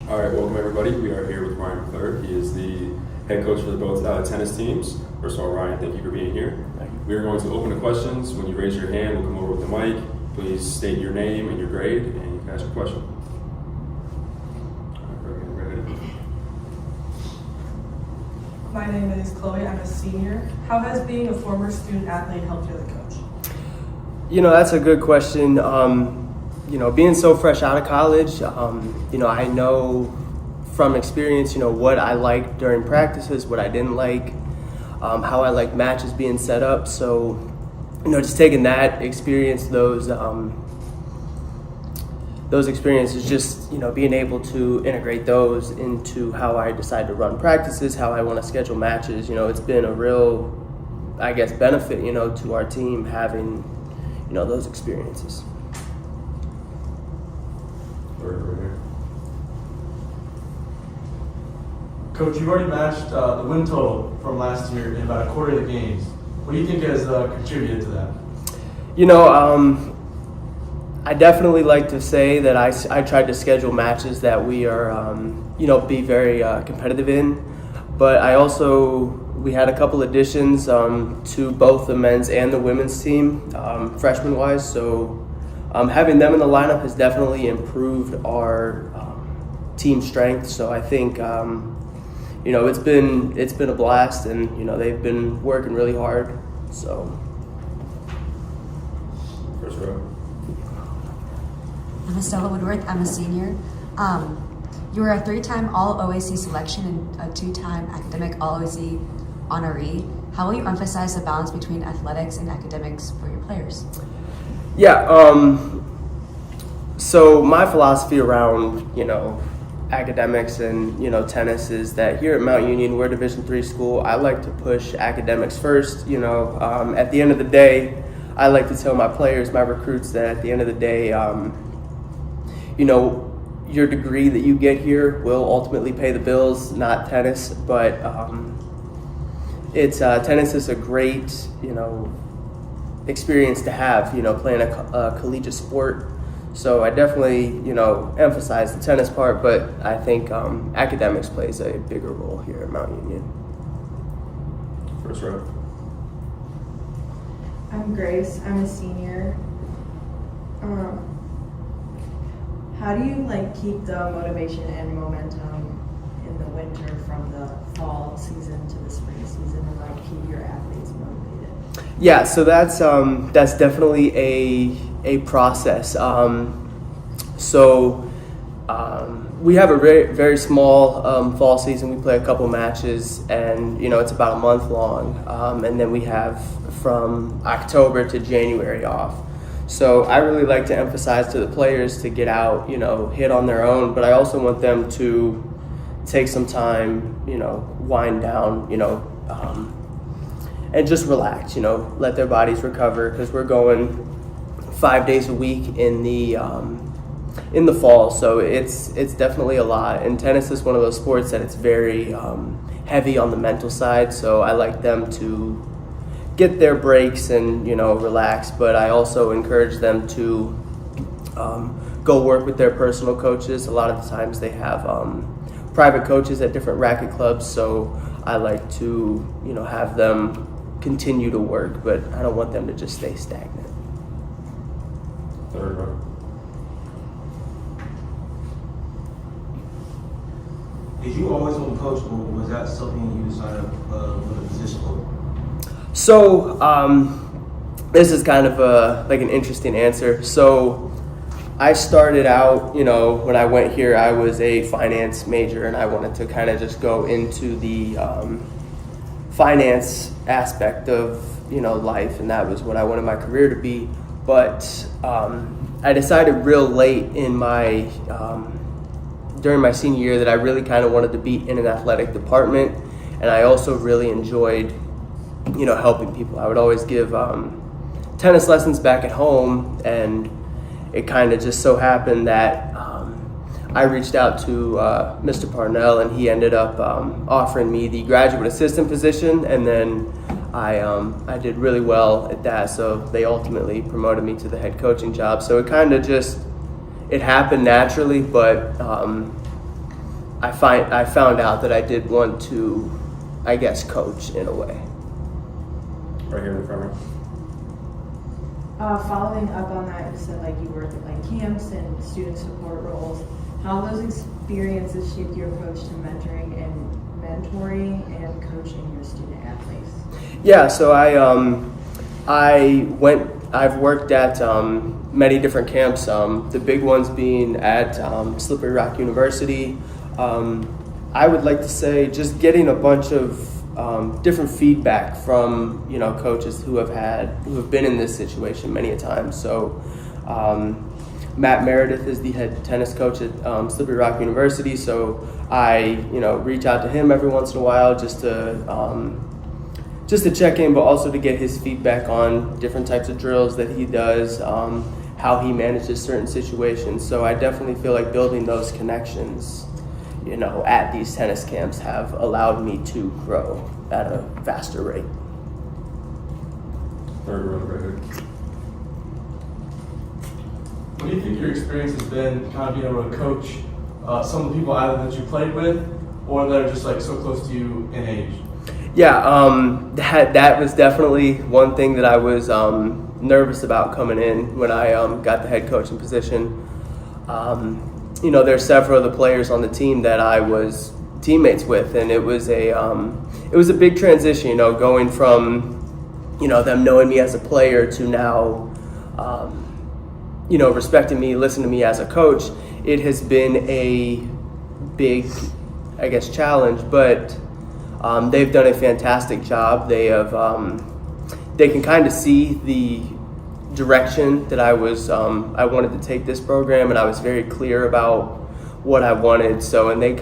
All right, welcome everybody. We are here with Ryan McClure. He is the head coach for both tennis teams. First of all, Ryan, thank you for being here. Thank you. We are going to open the questions. When you raise your hand, we'll come over with the mic. Please state your name and your grade, and you can ask your question. All right, ready? My name is Chloe. I'm a senior. How has being a former student athlete helped you as a coach? That's a good question. Being so fresh out of college, I know from experience, what I liked during practices, what I didn't like, how I like matches being set up. So, just taking that experience, those experiences, just, being able to integrate those into how I decide to run practices, how I want to schedule matches. It's been a real, benefit, to our team having, those experiences. Coach, you've already matched the win total from last year in about a quarter of the games. What do you think has contributed to that? I definitely like to say that I tried to schedule matches that we are, be very competitive in. But we had a couple additions to both the men's and the women's team, freshman-wise. So having them in the lineup has definitely improved our team strength. So I think, it's been a blast, and they've been working really hard. So. First row. I'm Estella Woodworth. I'm a senior. You were a 3-time All-OAC selection and a 2-time academic All-OAC honoree. How will you emphasize the balance between athletics and academics for your players? Yeah. So my philosophy around, academics and, tennis is that here at Mount Union, we're a Division III school. I like to push academics first. At the end of the day, I like to tell my players, my recruits, that at the end of the day, your degree that you get here will ultimately pay the bills, not tennis. But tennis is a great, experience to have, playing a collegiate sport. So I definitely, emphasize the tennis part, but I think academics plays a bigger role here at Mount Union. First row. I'm Grace. I'm a senior. How do you keep the motivation and momentum in the winter from the fall season to the spring season, and keep your athletes motivated? Yeah, so that's definitely a process. We have a very, very small fall season. We play a couple matches, and it's about a month long, and then we have from October to January off. So I really like to emphasize to the players to get out, hit on their own, but I also want them to take some time, wind down, and just relax, let their bodies recover, because we're going 5 days a week in the fall. So it's definitely a lot. And tennis is one of those sports that it's very heavy on the mental side. So I like them to get their breaks and, relax. But I also encourage them to go work with their personal coaches. A lot of the times they have private coaches at different racket clubs. So I like to, have them continue to work, but I don't want them to just stay stagnant. Third row. Did you always want to coach, or was that something you decided with a position for? So this is kind of an interesting answer. So I started out, when I went here, I was a finance major, and I wanted to kind of just go into the finance aspect of, life, and that was what I wanted my career to be. But I decided real late in my during my senior year that I really kind of wanted to be in an athletic department, and I also really enjoyed, helping people. I would always give tennis lessons back at home, and it kind of just so happened that I reached out to Mr. Parnell, and he ended up offering me the graduate assistant position, and then I did really well at that, so they ultimately promoted me to the head coaching job. So it kind of just, it happened naturally, but I found out that I did want to, I guess, coach in a way. Right here in the front row. Following up on that, you said like you worked at like camps and student support roles. How have those experiences shaped your approach to mentoring and coaching your student athletes? Yeah, so I've worked at many different camps, the big ones being at Slippery Rock University. I would like to say just getting a bunch of different feedback from coaches who have been in this situation many a time. So Matt Meredith is the head tennis coach at Slippery Rock University, so I reach out to him every once in a while just to check in, but also to get his feedback on different types of drills that he does, how he manages certain situations. So I definitely feel like building those connections at these tennis camps have allowed me to grow at a faster rate. Third row right here. What do you think your experience has been kind of being able to coach some of the people either that you played with or that are just like so close to you in age? Yeah, that was definitely one thing that I was nervous about coming in when I got the head coaching position. There's several of the players on the team that I was teammates with, and it was a big transition, going from them knowing me as a player to now respecting me, listening to me as a coach. It has been a big, I guess, challenge, but they've done a fantastic job. They can kind of see the direction that I wanted to take this program, and I was very clear about what I wanted. So, and they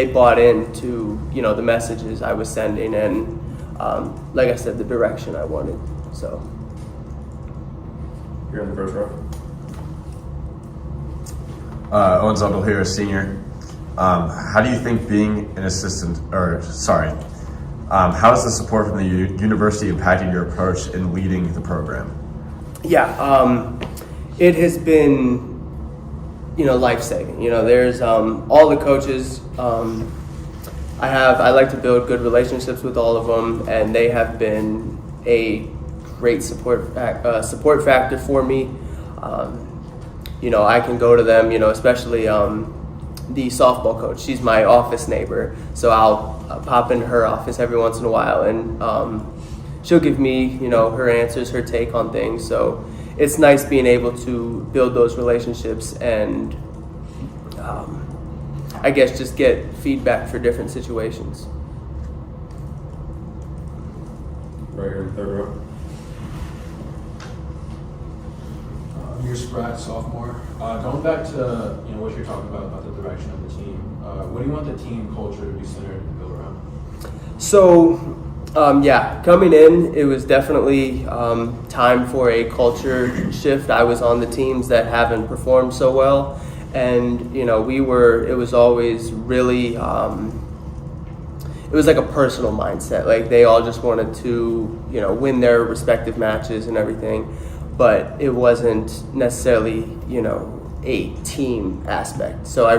bought into the messages I was sending, and like I said, the direction I wanted. So, Here in the first row. Owen Zundel here, a senior. How do you think being an how has the support from the university impacted your approach in leading the program? Yeah, it has been, life-saving. There's all the coaches. I like to build good relationships with all of them, and they have been a great support factor for me. I can go to them, especially the softball coach. She's my office neighbor, so I'll pop into her office every once in a while, and she'll give me, her answers, her take on things. So it's nice being able to build those relationships and I guess just get feedback for different situations. Right here in the third row. You're Spratt, sophomore. Going back to what you're talking about the direction of the team. What do you want the team culture to be centered and built around? So, coming in, it was definitely time for a culture shift. I was on the teams that haven't performed so well, and it was always really, it was like a personal mindset. Like they all just wanted to, win their respective matches and everything, but it wasn't necessarily, a team aspect. So I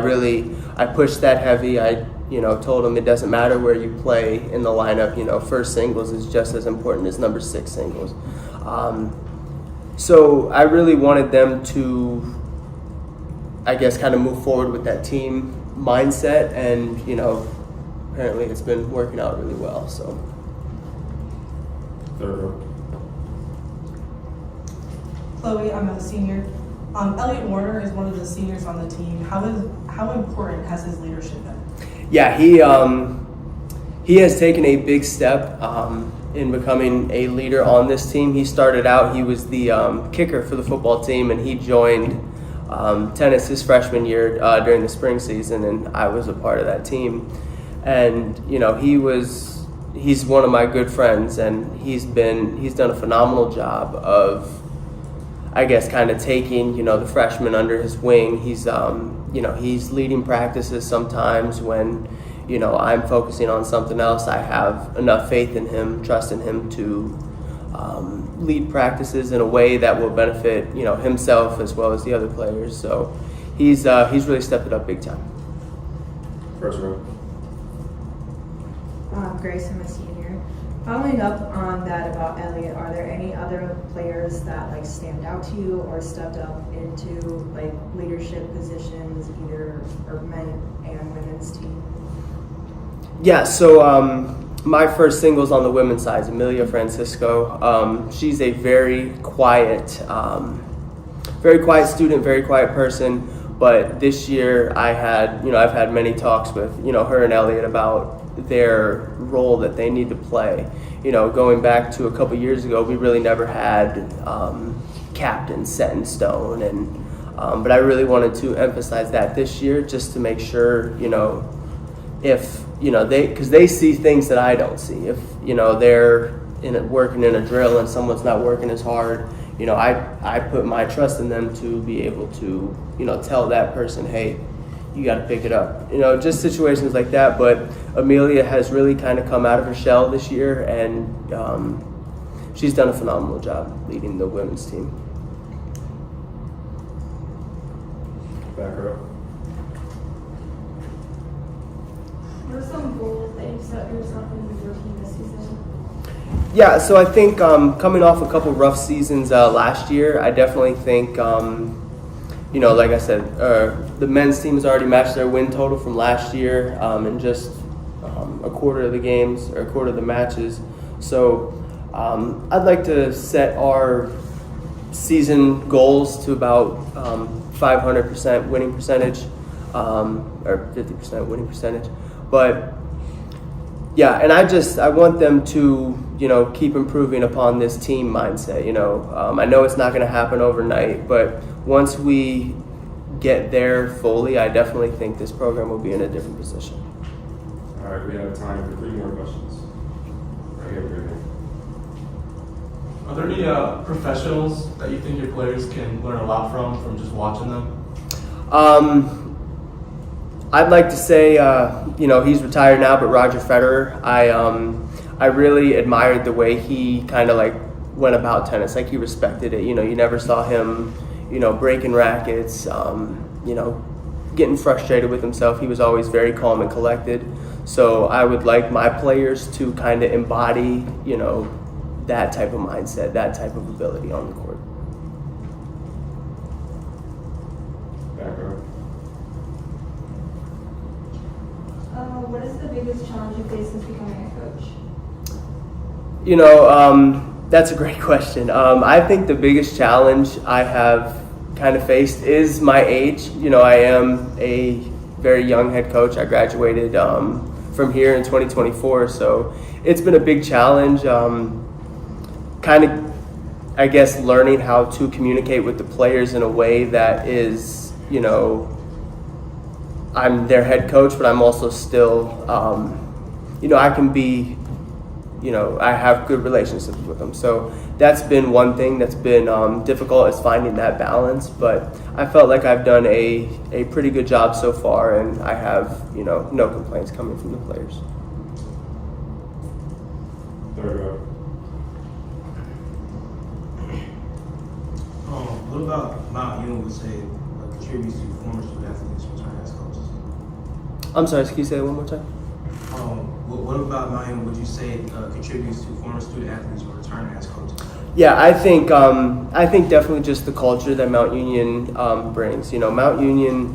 pushed that heavy. I told them it doesn't matter where you play in the lineup. First singles is just as important as number 6 singles. So I really wanted them to, I guess, kind of move forward with that team mindset, and apparently it's been working out really well. So. Third row. Chloe, I'm a senior. Elliot Warner is one of the seniors on the team. How important has his leadership been? Yeah, he has taken a big step in becoming a leader on this team. He started out, he was the kicker for the football team, and he joined tennis his freshman year during the spring season, and I was a part of that team. And he's one of my good friends, and he's done a phenomenal job of, I guess, kind of taking, the freshmen under his wing. He's leading practices sometimes when, I'm focusing on something else. I have enough faith in him, trust in him to lead practices in a way that will benefit, himself as well as the other players. So he's really stepped it up big time. First row. Grace, I'm a senior. Following up on that about Elliot, are there any other players that like stand out to you or stepped up into like leadership positions, either or men and women's team? Yeah, so my first singles on the women's side is Amelia Francisco. She's a very quiet student, very quiet person. But this year I've had many talks with, her and Elliot about their role that they need to play. Going back to a couple years ago, we really never had captains set in stone, but I really wanted to emphasize that this year, just to make sure, because they see things that I don't see. If they're working in a drill and someone's not working as hard, I put my trust in them to be able to tell that person, hey, you got to pick it up. Just situations like that. But Amelia has really kind of come out of her shell this year, and she's done a phenomenal job leading the women's team. Back row. What are some goals that you've set for yourself in your team this season? Yeah, so I think coming off a couple rough seasons last year, I definitely think, like I said, the men's team has already matched their win total from last year in just a quarter of the games, or a quarter of the matches. So I'd like to set our season goals to about 500% winning percentage, or 50% winning percentage. But yeah, and I want them to, keep improving upon this team mindset. I know it's not going to happen overnight, but once we get there fully, I definitely think this program will be in a different position. All right, we have time for 3 more questions. Right here, right here. Are there any professionals that you think your players can learn a lot from just watching them? I'd like to say, he's retired now, but Roger Federer, I really admired the way he kind of like went about tennis. Like, he respected it. You never saw him, breaking rackets, getting frustrated with himself. He was always very calm and collected. So I would like my players to kind of embody, that type of mindset, that type of ability on the court. Back row. What is the biggest challenge you face since becoming a coach? That's a great question. I think the biggest challenge I have kind of faced is my age. I am a very young head coach. I graduated from here in 2024, so it's been a big challenge. Kind of, I guess, learning how to communicate with the players in a way that is, I'm their head coach, but I'm also still, I can be, I have good relationships with them. So that's been one thing that's been difficult, is finding that balance. But I felt like I've done a pretty good job so far, and I have, no complaints coming from the players. Third row. What about Mount Union would say contributes to former student athletes returning as coaches? I'm sorry, can you say that one more time? What about Mount Union would you say contributes to former student athletes returning as coaches? Yeah, I think definitely just the culture that Mount Union brings. Mount Union,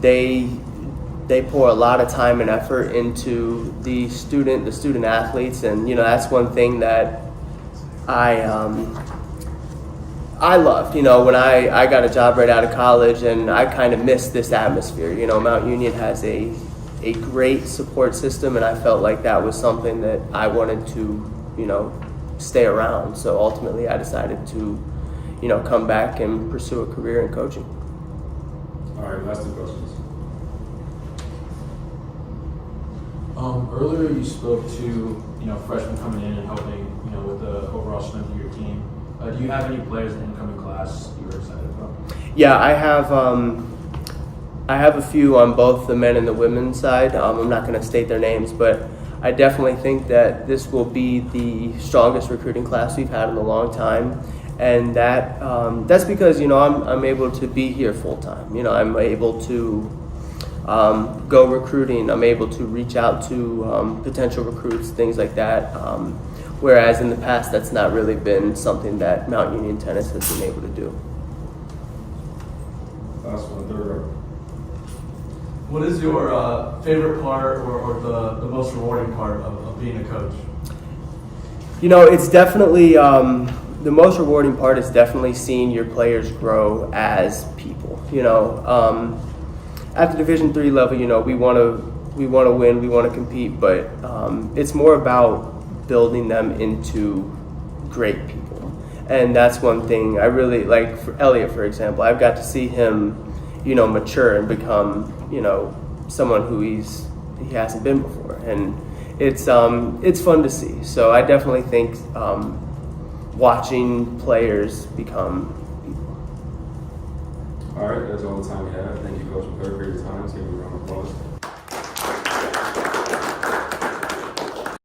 they pour a lot of time and effort into the student athletes, and that's one thing that I loved. When I got a job right out of college, and I kind of missed this atmosphere. Mount Union has a great support system, and I felt like that was something that I wanted to, stay around. So ultimately I decided to, come back and pursue a career in coaching. All right, last 2 questions. Earlier you spoke to, freshmen coming in and helping, with the overall strength of your team. Do you have any players in the incoming class you're excited about? Yeah, I have a few on both the men and the women's side. I'm not going to state their names, but I definitely think that this will be the strongest recruiting class we've had in a long time, and that's because I'm able to be here full time. I'm able to go recruiting. I'm able to reach out to potential recruits, things like that. Whereas in the past, that's not really been something that Mount Union Tennis has been able to do. Last one, third row. What is your favorite part or the most rewarding part of being a coach? You know, it's definitely the most rewarding part is definitely seeing your players grow as people. You know, at the Division III level, you know, we want to win, we want to compete, but it's more about building them into great people. And that's one thing I really like. For Elliot, for example, I've got to see him, you know, mature and become, you know, someone who he hasn't been before, and it's fun to see. So I definitely think watching players become people. All right, that's all the time we have. Thank you, Coach McClure, for your time. Let's give him a round of applause.